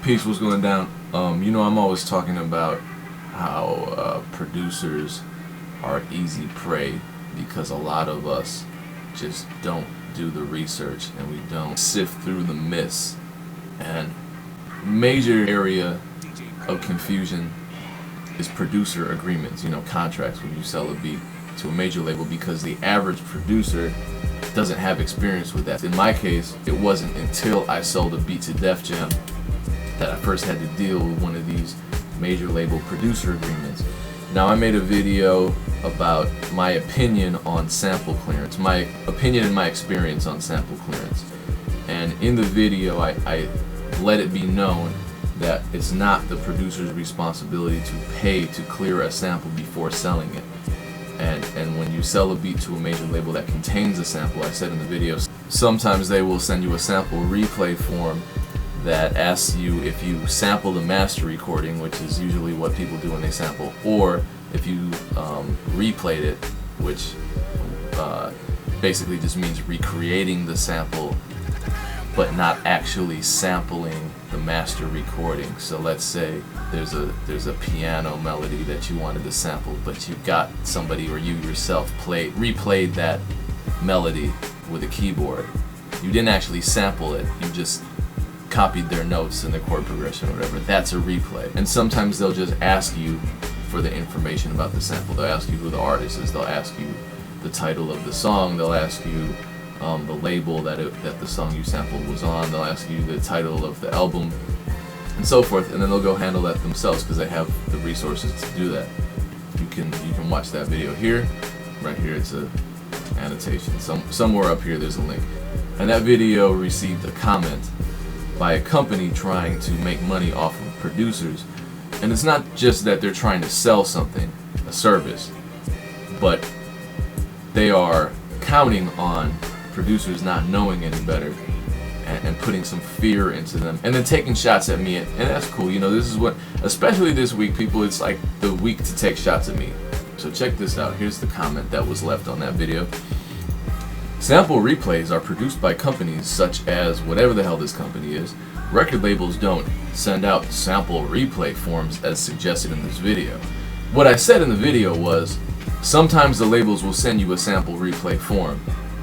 Peace, what's going down? I'm always talking about how producers are easy prey because a lot of us just don't do the research and we don't sift through the myths. And major area of confusion is producer agreements, contracts when you sell a beat to a major label, because the average producer doesn't have experience with that. In my case, it wasn't until I sold a beat to Def Jam that I first had to deal with one of these major label producer agreements. Now, I made a video about my opinion on sample clearance, my opinion and my experience on sample clearance. And in the video, I let it be known that it's not the producer's responsibility to pay to clear a sample before selling it. And when you sell a beat to a major label that contains a sample, I said in the video, sometimes they will send you a sample replay form that asks you if you sample the master recording, which is usually what people do when they sample, or if you replayed it, which basically just means recreating the sample but not actually sampling the master recording. So let's say there's a piano melody that you wanted to sample, but you got somebody or you yourself replayed that melody with a keyboard. You didn't actually sample it, you just copied their notes and their chord progression or whatever. That's a replay. And sometimes they'll just ask you for the information about the sample. They'll ask you who the artist is, they'll ask you the title of the song, they'll ask you the label that the song you sampled was on, they'll ask you the title of the album, and so forth, and then they'll go handle that themselves because they have the resources to do that. You can watch that video here. Right here, it's a annotation. Somewhere up here there's a link. And that video received a comment by a company trying to make money off of producers. And it's not just that they're trying to sell something, a service, but they are counting on producers not knowing any better and putting some fear into them and then taking shots at me. And that's cool. This is what, especially this week, people, it's like the week to take shots at me. So check this out. Here's the comment that was left on that video. Sample replays are produced by companies such as whatever the hell this company is. Record labels don't send out sample replay forms as suggested in this video. What I said in the video was, sometimes the labels will send you a sample replay form,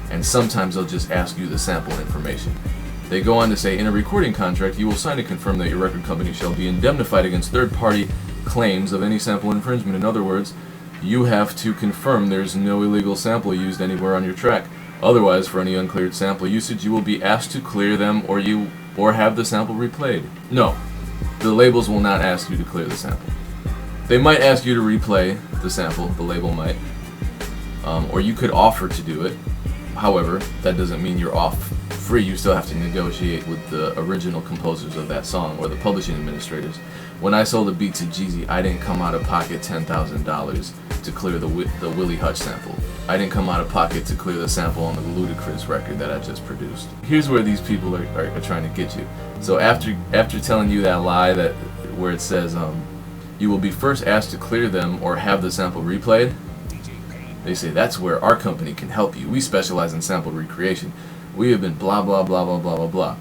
and sometimes they'll just ask you the sample information. They go on to say, in a recording contract, you will sign to confirm that your record company shall be indemnified against third-party claims of any sample infringement. In other words, you have to confirm there's no illegal sample used anywhere on your track. Otherwise, for any uncleared sample usage, you will be asked to clear them or have the sample replayed. No, the labels will not ask you to clear the sample. They might ask you to replay the sample, the label might, or you could offer to do it. However, that doesn't mean you're off free. You still have to negotiate with the original composers of that song or the publishing administrators. When I sold a beat to Jeezy, I didn't come out of pocket $10,000 to clear the Willie Hutch sample. I didn't come out of pocket to clear the sample on the Ludacris record that I just produced. Here's where these people are trying to get you. So after telling you that lie where it says you will be first asked to clear them or have the sample replayed, they say that's where our company can help you. We specialize in sample recreation. We have been blah blah blah blah blah blah blah.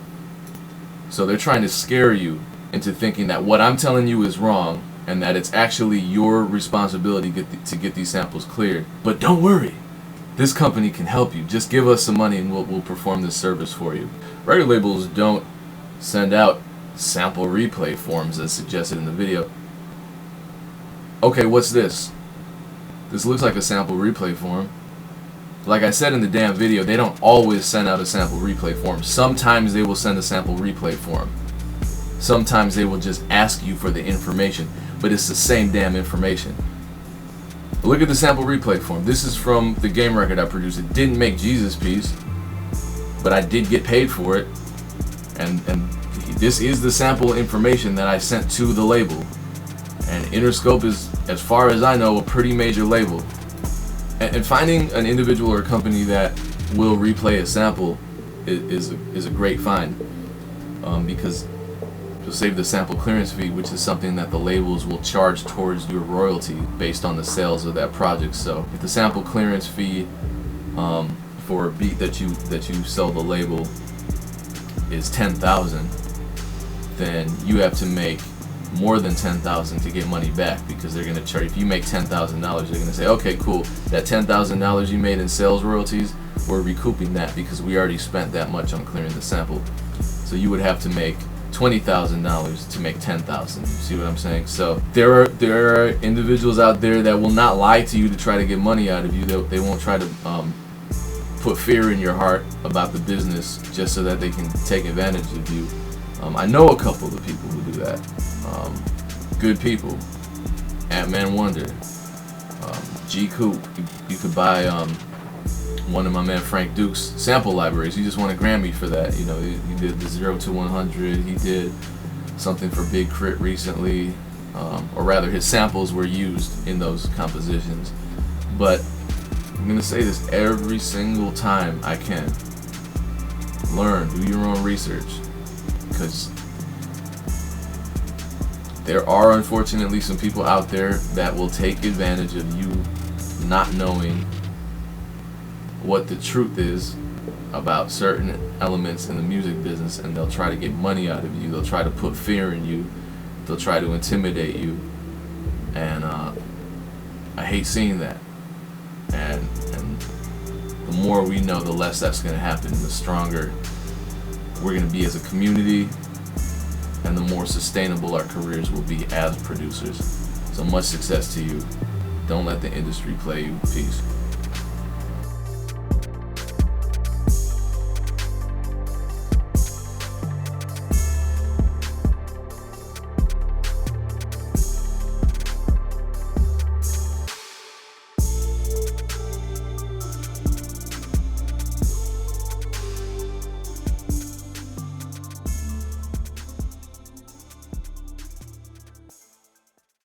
So they're trying to scare you into thinking that what I'm telling you is wrong and that it's actually your responsibility to get these samples cleared. But don't worry, this company can help you. Just give us some money and we'll perform this service for you. Record labels don't send out sample replay forms as suggested in the video. Okay, what's this? This looks like a sample replay form. Like I said in the damn video, they don't always send out a sample replay form. Sometimes they will send a sample replay form. Sometimes they will just ask you for the information, but it's the same damn information. Look at the sample replay form. This is from the game record I produced. It didn't make Jesus Piece, but I did get paid for it. And this is the sample information that I sent to the label. And Interscope is, as far as I know, a pretty major label. And finding an individual or a company that will replay a sample is a great find, because you'll save the sample clearance fee, which is something that the labels will charge towards your royalty based on the sales of that project. So if the sample clearance fee for a beat that you sell the label is $10,000, then you have to make more than $10,000 to get money back, because they're gonna charge. If you make $10,000, they're gonna say, okay, cool, that $10,000 you made in sales royalties, we're recouping that because we already spent that much on clearing the sample. So you would have to make $20,000 to make $10,000. You see what I'm saying? So there are individuals out there that will not lie to you to try to get money out of you. They won't try to put fear in your heart about the business just so that they can take advantage of you. I know a couple of people who do that. Good people. Ant-Man Wonder. G Coop. You could buy one of my man Frank Duke's sample libraries. He just won a Grammy for that. You know, he did the 0 to 100. He did something for Big Crit recently, or rather, his samples were used in those compositions. But I'm gonna say this every single time I can: learn, do your own research, because there are unfortunately some people out there that will take advantage of you not knowing what the truth is about certain elements in the music business, and they'll try to get money out of you. They'll try to put fear in you. They'll try to intimidate you, and I hate seeing that. And the more we know, the less that's going to happen. The stronger we're going to be as a community, and the more sustainable our careers will be as producers. So much success to you. Don't let the industry play you. Peace.